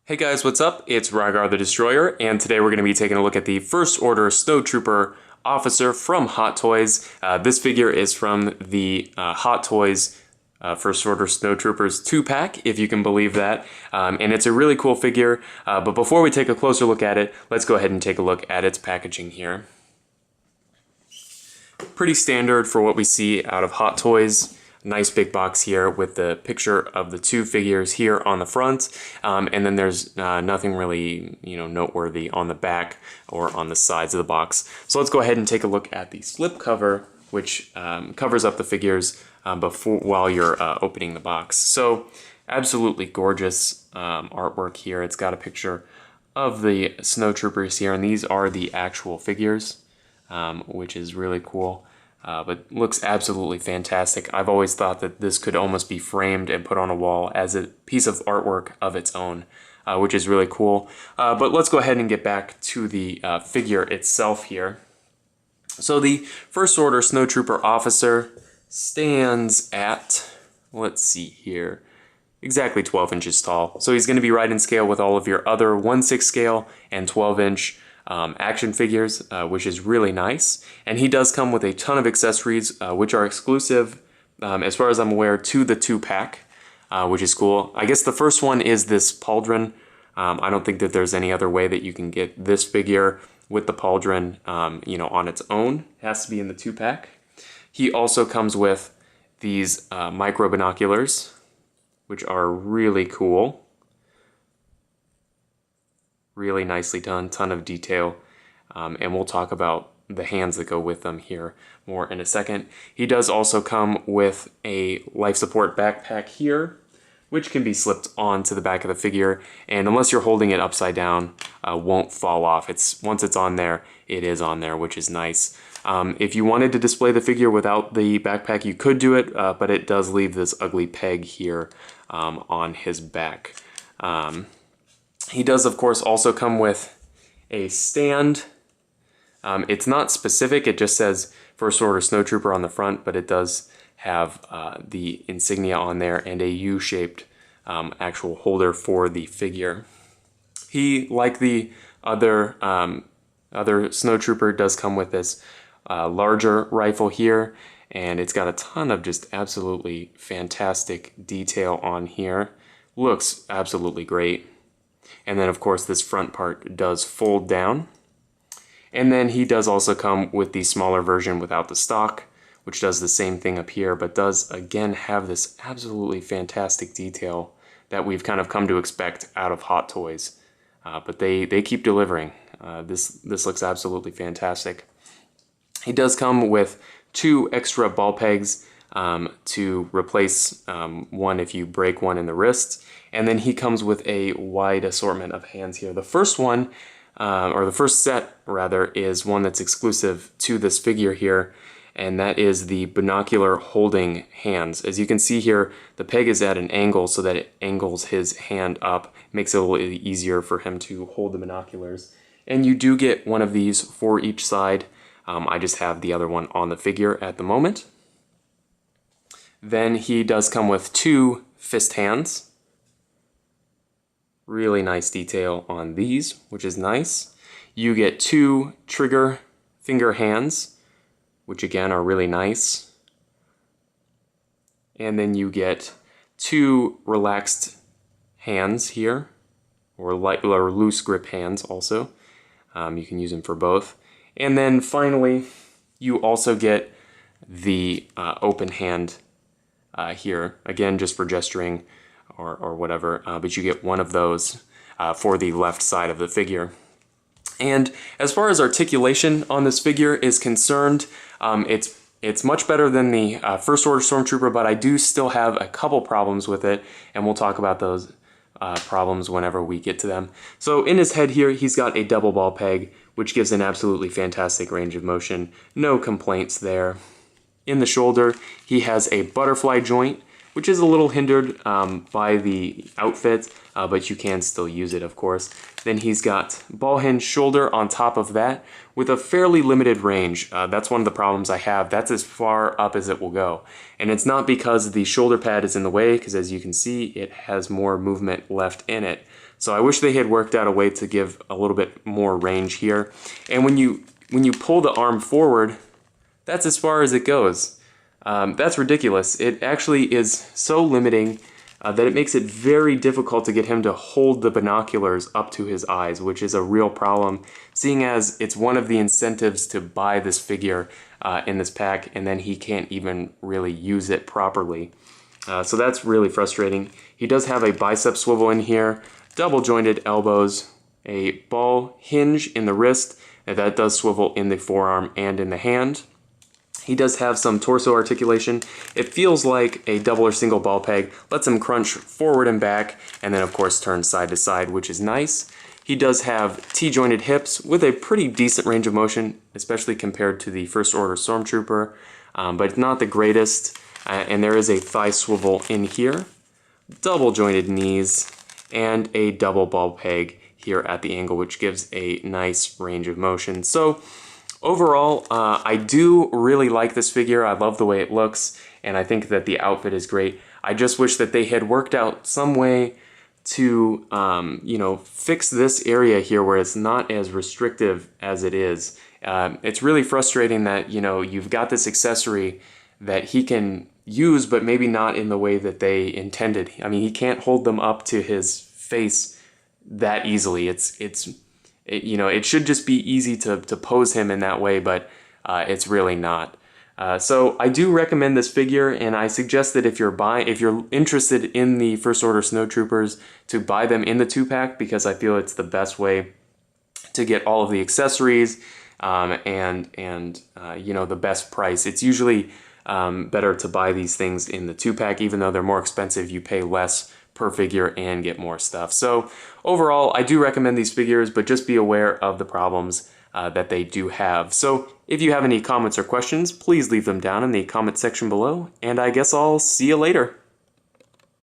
Hey guys, what's up? It's Rygar the Destroyer, and today we're going to be taking a look at the First Order Snowtrooper Officer from Hot Toys. This figure is from the Hot Toys First Order Snowtroopers 2-pack, if you can believe that. And it's a really cool figure, but before we take a closer look at it, let's go ahead and take a look at its packaging here. Pretty standard for what we see out of Hot Toys. Nice big box here with the picture of the two figures here on the front, and then there's nothing really noteworthy on the back or on the sides of the box. So let's go ahead and take a look at the slip cover, which covers up the figures while you're opening the box. So absolutely gorgeous artwork here. It's got a picture of the Snowtroopers here, and these are the actual figures, which is really cool. But looks absolutely fantastic. I've always thought that this could almost be framed and put on a wall as a piece of artwork of its own, which is really cool. But let's go ahead and get back to the figure itself here. So the First Order Snowtrooper Officer stands at, let's see here, exactly 12 inches tall. So he's going to be right in scale with all of your other 1/6 scale and 12-inch action figures, which is really nice. And he does come with a ton of accessories, which are exclusive, as far as I'm aware, to the 2-pack, which is cool. I guess the first one is this pauldron. I don't think that there's any other way that you can get this figure with the pauldron, on its own. It has to be in the 2-pack. He also comes with these micro binoculars, which are really cool. Really nicely done, ton of detail, and we'll talk about the hands that go with them here more in a second. He does also come with a life support backpack here, which can be slipped onto the back of the figure, and unless you're holding it upside down, won't fall off. Once it's on there, it is on there, which is nice. If you wanted to display the figure without the backpack, you could do it, but it does leave this ugly peg here on his back. He does, of course, also come with a stand. It's not specific, it just says First Order Snowtrooper on the front, but it does have the insignia on there and a U-shaped actual holder for the figure. He, like the other Snowtrooper, does come with this larger rifle here, and it's got a ton of just absolutely fantastic detail on here. Looks absolutely great. And then, of course, this front part does fold down. And then he does also come with the smaller version without the stock, which does the same thing up here, but does, again, have this absolutely fantastic detail that we've kind of come to expect out of Hot Toys. But they keep delivering. This looks absolutely fantastic. He does come with 2 extra ball pegs to replace one if you break one in the wrist. And then he comes with a wide assortment of hands here. The first one, or the first set rather, is one that's exclusive to this figure here, and that is the binocular holding hands. As you can see here, the peg is at an angle so that it angles his hand up, makes it a little easier for him to hold the binoculars. And you do get one of these for each side. I just have the other one on the figure at the moment. Then he does come with 2 fist hands. Really nice detail on these, which is nice. You get 2 trigger finger hands, which again are really nice. And then you get 2 relaxed hands here, or loose grip hands also. You can use them for both. And then finally, you also get the open hand here, again just for gesturing or whatever, but you get one of those for the left side of the figure. And as far as articulation on this figure is concerned, it's much better than the First Order Stormtrooper, but I do still have a couple problems with it, and we'll talk about those problems whenever we get to them. So in his head here, he's got a double ball peg, which gives an absolutely fantastic range of motion. No complaints there. In the shoulder, he has a butterfly joint, which is a little hindered by the outfit, but you can still use it, of course. Then he's got ball hinge shoulder on top of that with a fairly limited range. That's one of the problems I have. That's as far up as it will go. And it's not because the shoulder pad is in the way, because as you can see, it has more movement left in it. So I wish they had worked out a way to give a little bit more range here. And when you pull the arm forward, that's as far as it goes. That's ridiculous. It actually is so limiting that it makes it very difficult to get him to hold the binoculars up to his eyes, which is a real problem, seeing as it's one of the incentives to buy this figure in this pack, and then he can't even really use it properly. So that's really frustrating. He does have a bicep swivel in here, double jointed elbows, a ball hinge in the wrist, and that does swivel in the forearm and in the hand. He does have some torso articulation. It feels like a double or single ball peg, lets him crunch forward and back, and then of course turn side to side, which is nice. He does have T-jointed hips with a pretty decent range of motion, especially compared to the First Order Stormtrooper, but not the greatest. And there is a thigh swivel in here, double jointed knees, and a double ball peg here at the angle, which gives a nice range of motion. So overall, I do really like this figure. I love the way it looks, and I think that the outfit is great. I just wish that they had worked out some way to, you know, fix this area here where it's not as restrictive as it is. It's really frustrating that, you know, you've got this accessory that he can use, but maybe not in the way that they intended. I mean, he can't hold them up to his face that easily. You know, it should just be easy to pose him in that way, but it's really not. So I do recommend this figure, and I suggest that if you're interested in the First Order Snowtroopers, to buy them in the 2-pack, because I feel it's the best way to get all of the accessories and you know, the best price. It's usually better to buy these things in the 2-pack, even though they're more expensive. You pay less per figure and get more stuff. So overall, I do recommend these figures, but just be aware of the problems that they do have. So if you have any comments or questions, please leave them down in the comment section below, and I guess I'll see you later.